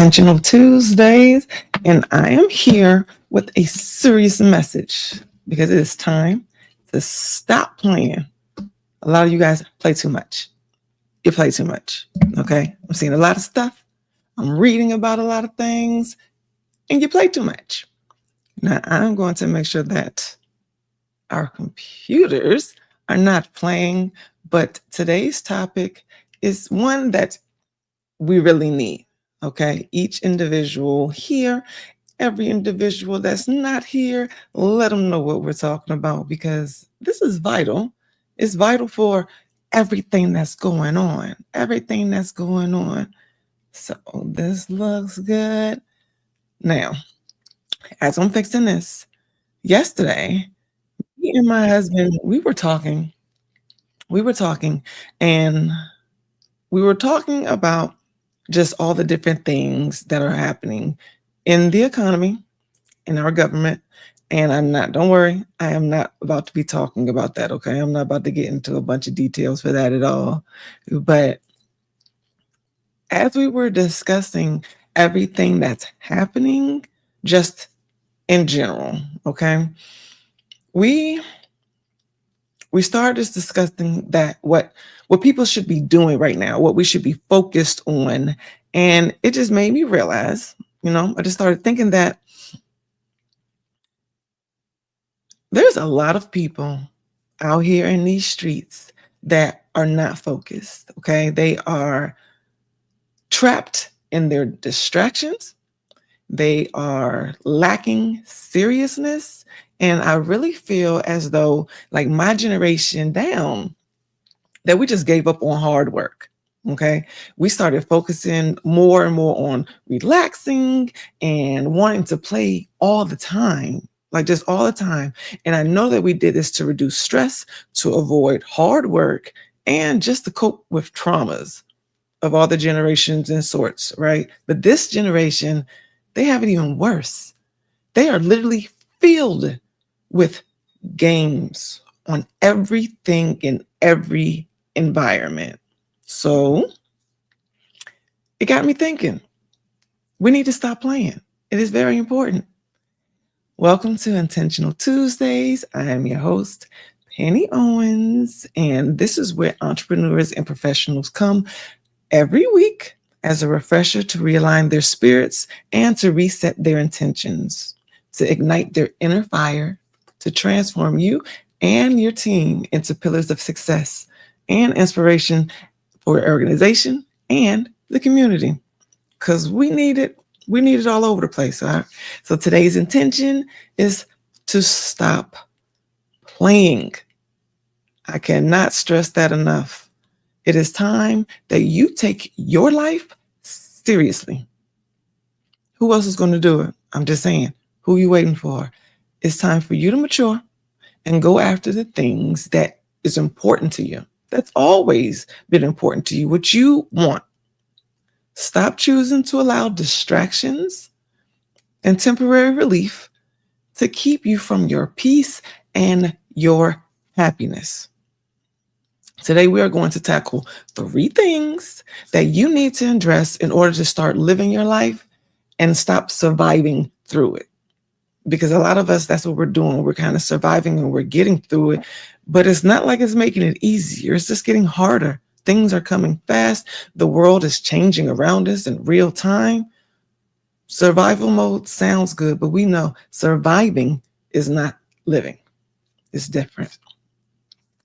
Intentional Tuesdays, and I am here with a serious message because it is time to stop playing. A lot of you guys play too much. You play too much. Okay. I'm seeing a lot of stuff. I'm reading about a lot of things, and you play too much. Now, I'm going to make sure that our computers are not playing, but today's topic is one that we really need. Okay. Each individual here, every individual that's not here, let them know what we're talking about because this is vital. It's vital for everything that's going on. Everything that's going on. So this looks good. Now, as I'm fixing this, yesterday, me and my husband, we were talking, and we were talking about just all the different things that are happening in the economy, in our government. And don't worry, I am not about to be talking about that, okay? I'm not about to get into a bunch of details for that at all. But as we were discussing everything that's happening, just in general, okay? We we started just discussing that what people should be doing right now, what we should be focused on. And it just made me realize, I just started thinking that there's a lot of people out here in these streets that are not focused, okay? They are trapped in their distractions. They are lacking seriousness. And I really feel as though, like my generation down, that we just gave up on hard work. Okay. We started focusing more and more on relaxing and wanting to play all the time, like just all the time. And I know that we did this to reduce stress, to avoid hard work, and just to cope with traumas of all the generations and sorts, right? But this generation, they have it even worse. They are literally filled with games on everything in every environment. So it got me thinking, we need to stop playing. It is very important. Welcome to Intentional Tuesdays. I am your host, Penny Owens, and this is where entrepreneurs and professionals come every week as a refresher to realign their spirits and to reset their intentions, to ignite their inner fire, to transform you and your team into pillars of success and inspiration for your organization and the community. Because we need it. We need it all over the place. All right? So today's intention is to stop playing. I cannot stress that enough. It is time that you take your life seriously. Who else is going to do it? I'm just saying, who are you waiting for? It's time for you to mature and go after the things that is important to you. That's always been important to you, what you want. Stop choosing to allow distractions and temporary relief to keep you from your peace and your happiness. Today, we are going to tackle 3 things that you need to address in order to start living your life and stop surviving through it. Because a lot of us, that's what we're doing. We're kind of surviving and we're getting through it, but it's not like it's making it easier. It's just getting harder. Things are coming fast. The world is changing around us in real time. Survival mode sounds good, but we know surviving is not living. It's different.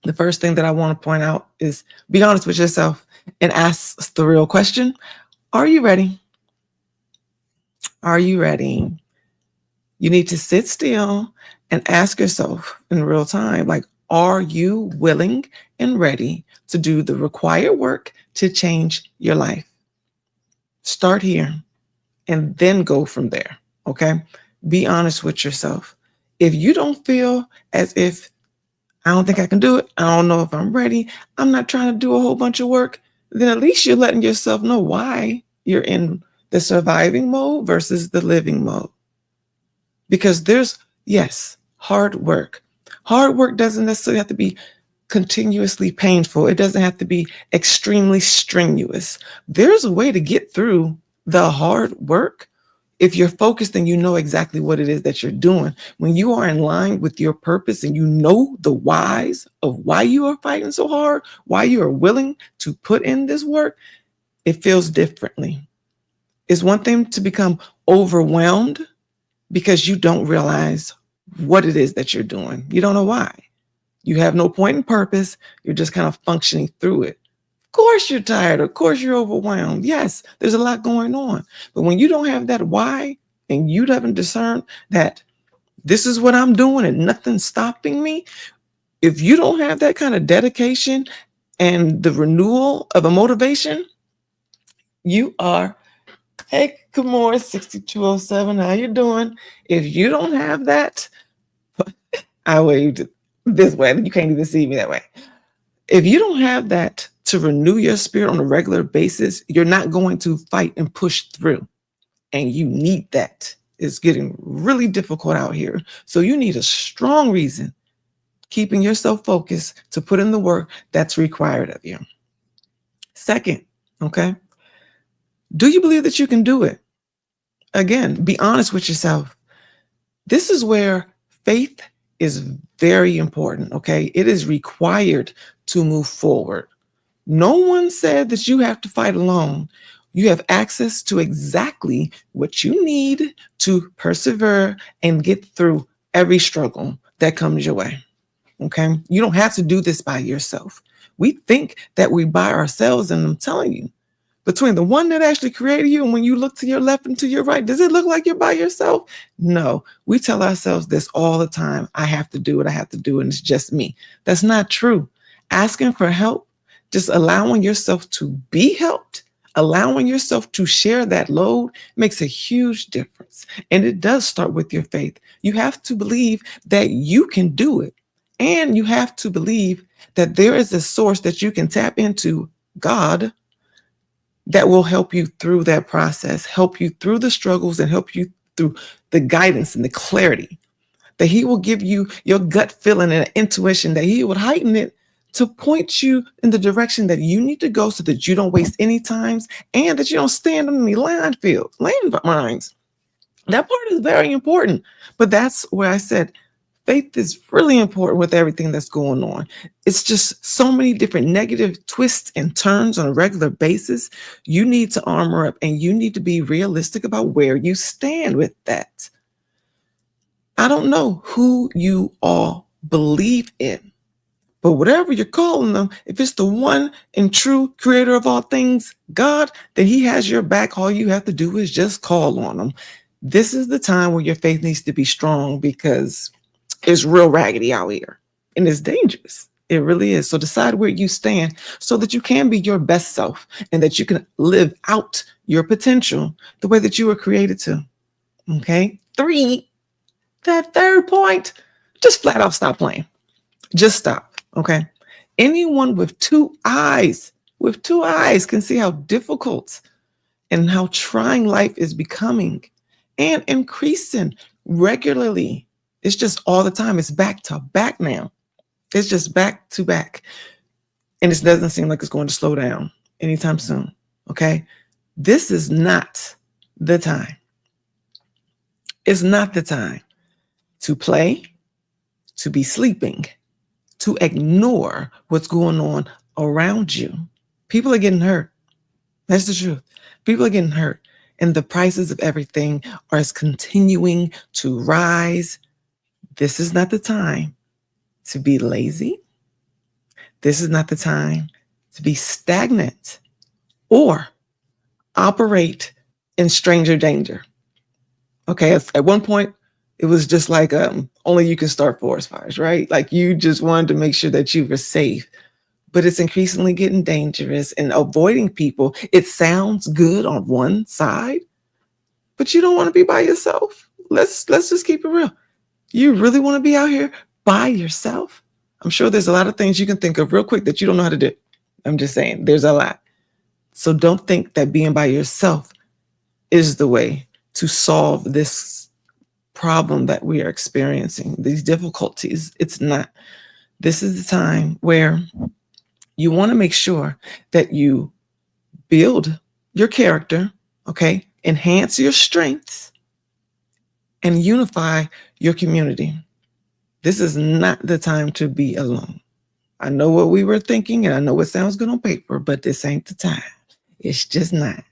The first thing that I want to point out is be honest with yourself and ask the real question. Are you ready? Are you ready? You need to sit still and ask yourself in real time, like, are you willing and ready to do the required work to change your life? Start here and then go from there. Okay. Be honest with yourself. If you don't feel as if I don't think I can do it, I don't know if I'm ready, I'm not trying to do a whole bunch of work, then at least you're letting yourself know why you're in the surviving mode versus the living mode. Because there's, yes, hard work. Hard work doesn't necessarily have to be continuously painful. It doesn't have to be extremely strenuous. There's a way to get through the hard work, if you're focused and you know exactly what it is that you're doing, when you are in line with your purpose and you know the whys of why you are fighting so hard, why you are willing to put in this work, it feels differently. It's one thing to become overwhelmed because you don't realize what it is that you're doing. You don't know why. You have no point in purpose. You're just kind of functioning through it. Of course you're tired. Of course you're overwhelmed. Yes, there's a lot going on. But when you don't have that why and you haven't discerned that this is what I'm doing and nothing's stopping me, if you don't have that kind of dedication and the renewal of a motivation, you are, hey, good morning, 6207. How you doing? If you don't have that, I waved this way. You can't even see me that way. If you don't have that to renew your spirit on a regular basis, you're not going to fight and push through. And you need that. It's getting really difficult out here. So you need a strong reason keeping yourself focused to put in the work that's required of you. Second, okay, do you believe that you can do it? Again, be honest with yourself. This is where faith is very important, okay? It is required to move forward. No one said that you have to fight alone. You have access to exactly what you need to persevere and get through every struggle that comes your way, okay? You don't have to do this by yourself. We think that we by ourselves, and I'm telling you, between the one that actually created you and when you look to your left and to your right, does it look like you're by yourself? No. We tell ourselves this all the time. I have to do it. I have to do it. And it's just me. That's not true. Asking for help, just allowing yourself to be helped, allowing yourself to share that load makes a huge difference. And it does start with your faith. You have to believe that you can do it. And you have to believe that there is a source that you can tap into, God, that will help you through that process, help you through the struggles, and help you through the guidance and the clarity. That He will give you your gut feeling and intuition, that He would heighten it to point you in the direction that you need to go so that you don't waste any times and that you don't stand on any landmines. That part is very important. But that's where I said faith is really important with everything that's going on. It's just so many different negative twists and turns on a regular basis. You need to armor up and you need to be realistic about where you stand with that. I don't know who you all believe in, but whatever you're calling them, if it's the one and true creator of all things, God, then He has your back. All you have to do is just call on Him. This is the time where your faith needs to be strong because it's real raggedy out here and it's dangerous. It really is. So decide where you stand so that you can be your best self and that you can live out your potential the way that you were created to. Okay. 3, that third point, just flat out stop playing. Just stop. Okay. Anyone with two eyes can see how difficult and how trying life is becoming and increasing regularly. It's just all the time. It's back to back now. It's just back to back. And it doesn't seem like it's going to slow down anytime soon. Okay. This is not the time. It's not the time to play, to be sleeping, to ignore what's going on around you. People are getting hurt. That's the truth. People are getting hurt. And the prices of everything are continuing to rise. This is not the time to be lazy. This is not the time to be stagnant or operate in stranger danger. Okay, at one point, it was just like only you can start forest fires, right? Like you just wanted to make sure that you were safe. But it's increasingly getting dangerous and avoiding people. It sounds good on one side, but you don't want to be by yourself. Let's just keep it real. You really want to be out here by yourself? I'm sure there's a lot of things you can think of real quick that you don't know how to do. I'm just saying there's a lot. So don't think that being by yourself is the way to solve this problem that we are experiencing, these difficulties. It's not. This is the time where you want to make sure that you build your character okay? Enhance your strengths and unify your community. This is not the time to be alone. I know what we were thinking, and I know it sounds good on paper, but this ain't the time. It's just not.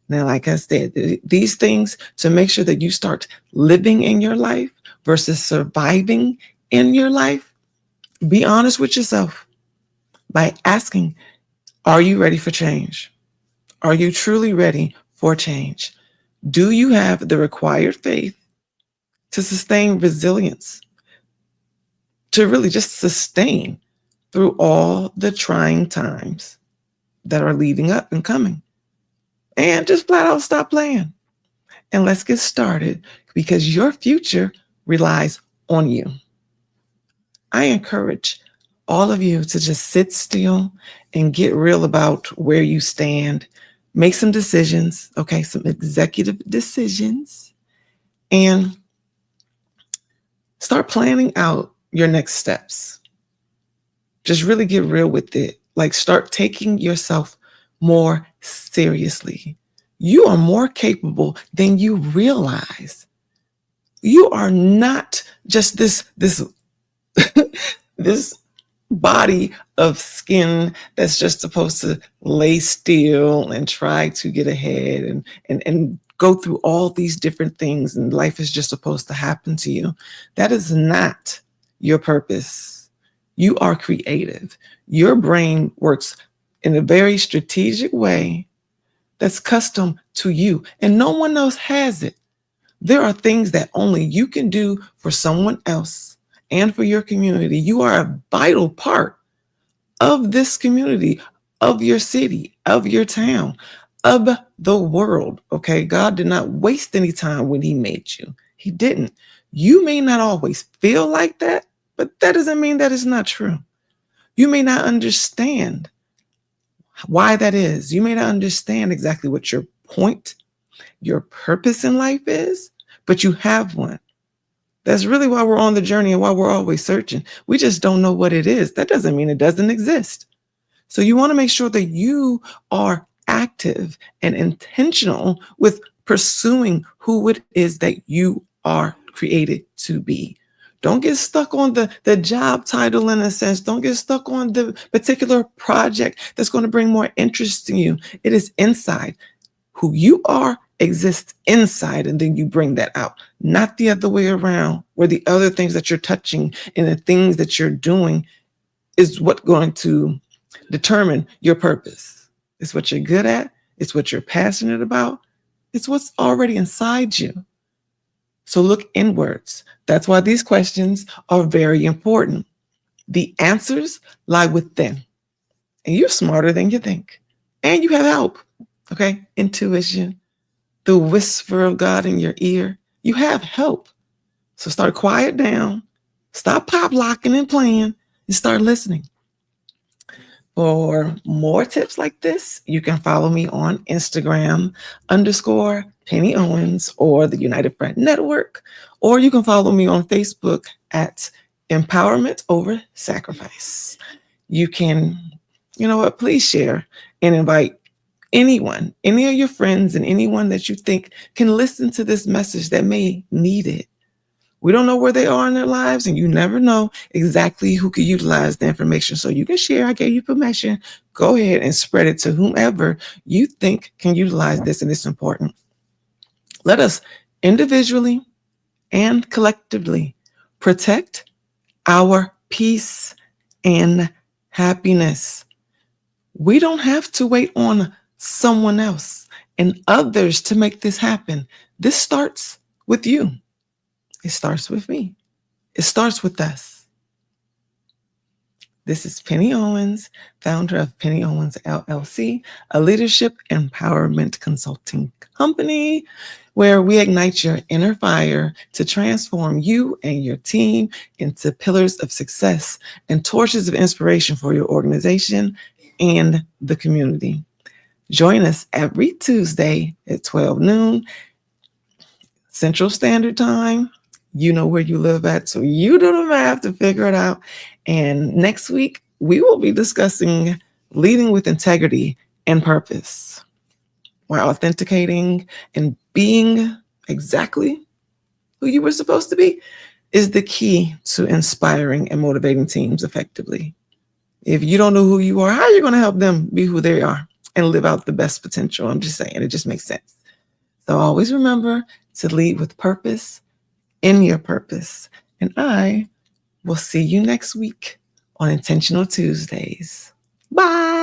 Now, like I said, these things to make sure that you start living in your life versus surviving in your life, be honest with yourself by asking, are you ready for change? Are you truly ready for change? Do you have the required faith to sustain resilience, to really just sustain through all the trying times that are leading up and coming? And just flat out stop playing and let's get started because your future relies on you. I encourage all of you to just sit still and get real about where you stand. Make some decisions, okay, some executive decisions, and start planning out your next steps. Just really get real with it. Like, start taking yourself more seriously. You are more capable than you realize. You are not just this this body of skin that's just supposed to lay still and try to get ahead and go through all these different things, and life is just supposed to happen to you. That is not your purpose. You are creative. Your brain works in a very strategic way that's custom to you, and no one else has it. There are things that only you can do for someone else and for your community. You are a vital part of this community, of your city, of your town, of the world. Okay. God did not waste any time when He made you. He didn't. You may not always feel like that, but that doesn't mean that it's not true. You may not understand why that is. You may not understand exactly what your point, your purpose in life is, but you have one. That's really why we're on the journey and why we're always searching. We just don't know what it is. That doesn't mean it doesn't exist. So you want to make sure that you are active and intentional with pursuing who it is that you are created to be. Don't get stuck on the job title in a sense. Don't get stuck on the particular project that's going to bring more interest to you. It is inside. Who you are exists inside, and then you bring that out, not the other way around, where the other things that you're touching and the things that you're doing is what's going to determine your purpose. It's what you're good at. It's what you're passionate about. It's what's already inside you. So look inwards. That's why these questions are very important. The answers lie within, and you're smarter than you think, and you have help. Okay, intuition, the whisper of God in your ear. You have help. So start quiet down, stop pop locking and playing, and start listening. For more tips like this, you can follow me on Instagram _Penny Owens or the United Friend Network, or you can follow me on Facebook at Empowerment Over Sacrifice. You can, you know what, please share and invite anyone, any of your friends, and anyone that you think can listen to this message that may need it. We don't know where they are in their lives, and you never know exactly who could utilize the information. So you can share. I gave you permission. Go ahead and spread it to whomever you think can utilize this, and it's important. Let us individually and collectively protect our peace and happiness. We don't have to wait on someone else and others to make this happen. This starts with you. It starts with me. It starts with us. This is Penny Owens, founder of Penny Owens LLC, a leadership empowerment consulting company where we ignite your inner fire to transform you and your team into pillars of success and torches of inspiration for your organization and the community. Join us every Tuesday at 12 noon Central Standard Time. You know where you live at, so you don't have to figure it out. And next week, we will be discussing leading with integrity and purpose. why authenticating and being exactly who you were supposed to be is the key to inspiring and motivating teams effectively. If you don't know who you are, how are you going to help them be who they are and live out the best potential? I'm just saying, it just makes sense. So always remember to lead with purpose in your purpose. And I will see you next week on Intentional Tuesdays. Bye.